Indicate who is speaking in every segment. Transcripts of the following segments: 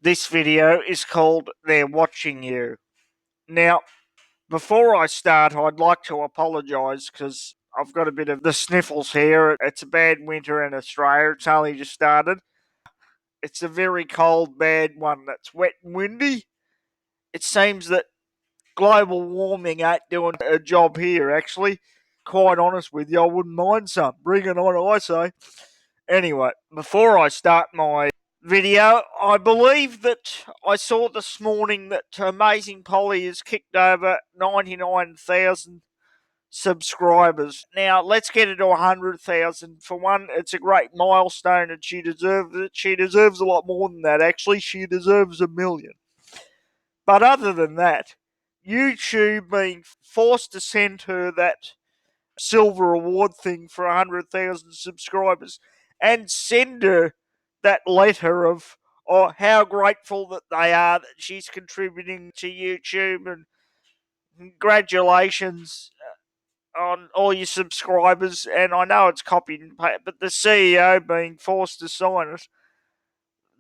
Speaker 1: This video is called They're Watching You. Now, before I start, I'd like to apologise because I've got a bit of the sniffles here. It's a bad winter in Australia. It's only just started. It's a very cold, bad one that's wet and windy. It seems that global warming ain't doing a job here, actually. Quite honest with you, I wouldn't mind some. Bring it on, I say. Anyway, before I start my video, I believe that I saw this morning that Amazing Polly has kicked over 99,000 subscribers. Now, let's get it to 100,000. For one, it's a great milestone and she deserves it. She deserves a lot more than that, actually. She deserves 1,000,000. But other than that, YouTube being forced to send her that silver award thing for 100,000 subscribers and send her that letter of how grateful that they are that she's contributing to YouTube, and congratulations on all your subscribers. And I know it's copied and pasted, but the CEO being forced to sign it,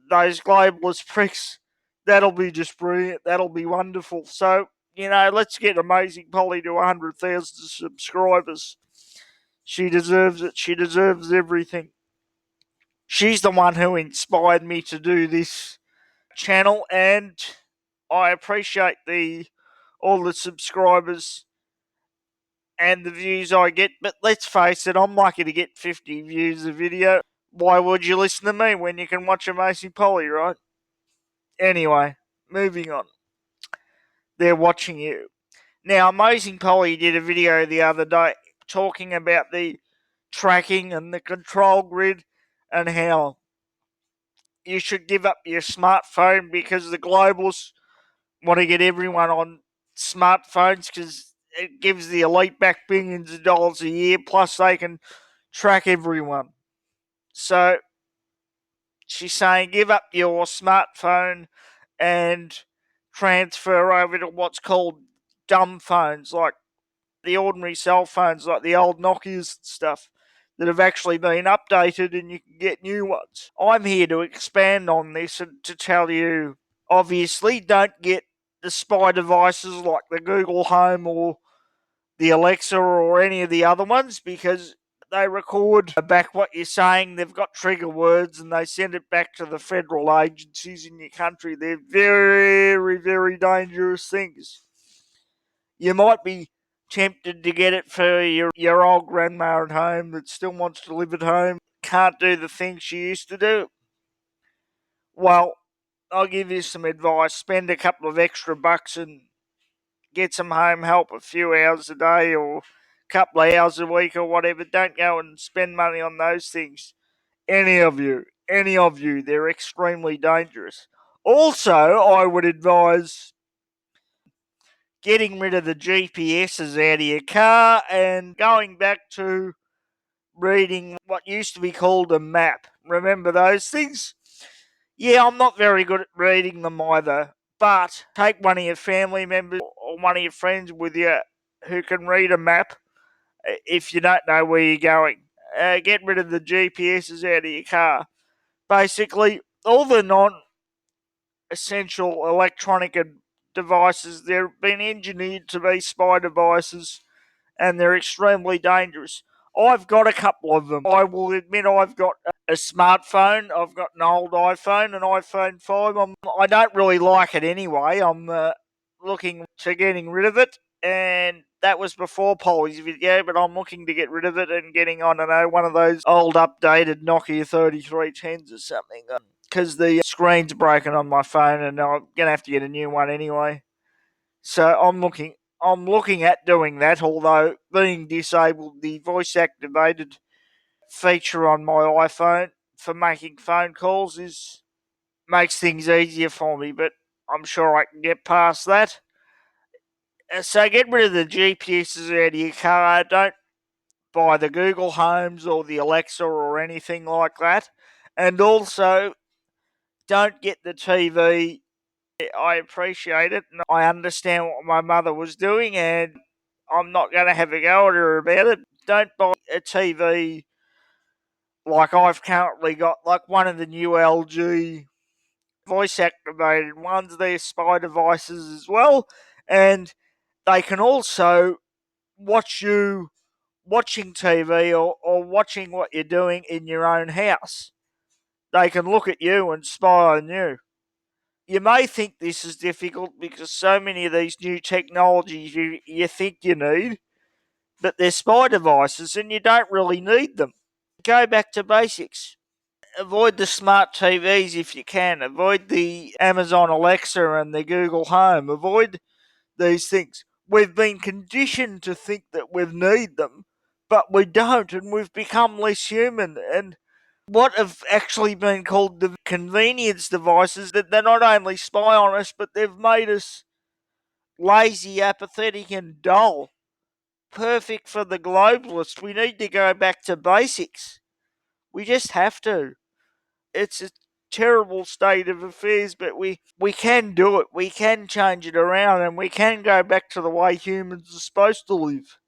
Speaker 1: those globalist pricks, that'll be just brilliant. That'll be wonderful. So, let's get Amazing Polly to 100,000 subscribers. She deserves it. She deserves everything. She's the one who inspired me to do this channel, and I appreciate all the subscribers and the views I get. But let's face it, I'm lucky to get 50 views a video. Why would you listen to me when you can watch Amazing Polly, right? Anyway, moving on. They're watching you. Now, Amazing Polly did a video the other day talking about the tracking and the control grid and how you should give up your smartphone because the globals want to get everyone on smartphones because it gives the elite back billions of dollars a year, plus they can track everyone. So she's saying give up your smartphone and transfer over to what's called dumb phones, like the ordinary cell phones, like the old Nokias and stuff, that have actually been updated and you can get new ones. I'm here to expand on this and to tell you, obviously, don't get the spy devices like the Google Home or the Alexa or any of the other ones, because they record back what you're saying. They've got trigger words and they send it back to the federal agencies in your country. They're very, very dangerous things. You might be tempted to get it for your old grandma at home that still wants to live at home, can't do the things she used to do. Well, I'll give you some advice. Spend a couple of extra bucks and get some home help a few hours a day or a couple of hours a week or whatever. Don't go and spend money on those things. Any of you, they're extremely dangerous. Also, I would advise getting rid of the GPSs out of your car and going back to reading what used to be called a map. Remember those things? Yeah, I'm not very good at reading them either, but take one of your family members or one of your friends with you who can read a map if you don't know where you're going. Get rid of the GPSs out of your car. Basically, all the non essential electronic devices, they've been engineered to be spy devices and they're extremely dangerous. I've got a couple of them. I will admit I've got a smartphone. I've got an old iPhone, an iPhone 5. I don't really like it anyway. I'm looking to getting rid of it, and that was before Polly's video, but I'm looking to get rid of it and getting, I don't know, one of those old updated Nokia 3310s or something, because the screen's broken on my phone and I'm going to have to get a new one anyway. So I'm looking at doing that, although being disabled, the voice activated feature on my iPhone for making phone calls makes things easier for me, but I'm sure I can get past that. So get rid of the GPSs out of your car. Don't buy the Google Homes or the Alexa or anything like that. And also, don't get the TV. I appreciate it and I understand what my mother was doing, and I'm not going to have a go at her about it. Don't buy a TV like I've currently got, like one of the new LG voice activated ones, they're spy devices as well, and they can also watch you watching TV or watching what you're doing in your own house. They can look at you and spy on you. You may think this is difficult because so many of these new technologies you think you need, but they're spy devices and you don't really need them. Go back to basics. Avoid the smart TVs if you can. Avoid the Amazon Alexa and the Google Home. Avoid these things. We've been conditioned to think that we need them, but we don't, and we've become less human. And what have actually been called the convenience devices, that they not only spy on us, but they've made us lazy, apathetic, and dull. Perfect for the globalists. We need to go back to basics. We just have to. It's a terrible state of affairs, but we can do it. We can change it around and we can go back to the way humans are supposed to live.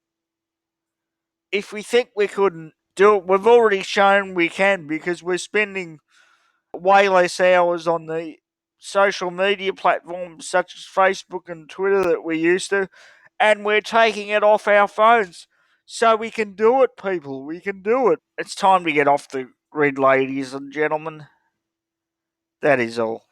Speaker 1: If we think we couldn't do it, we've already shown we can because we're spending way less hours on the social media platforms such as Facebook and Twitter that we used to, and we're taking it off our phones. So we can do it, people. We can do it. It's time to get off the grid, ladies and gentlemen. That is all.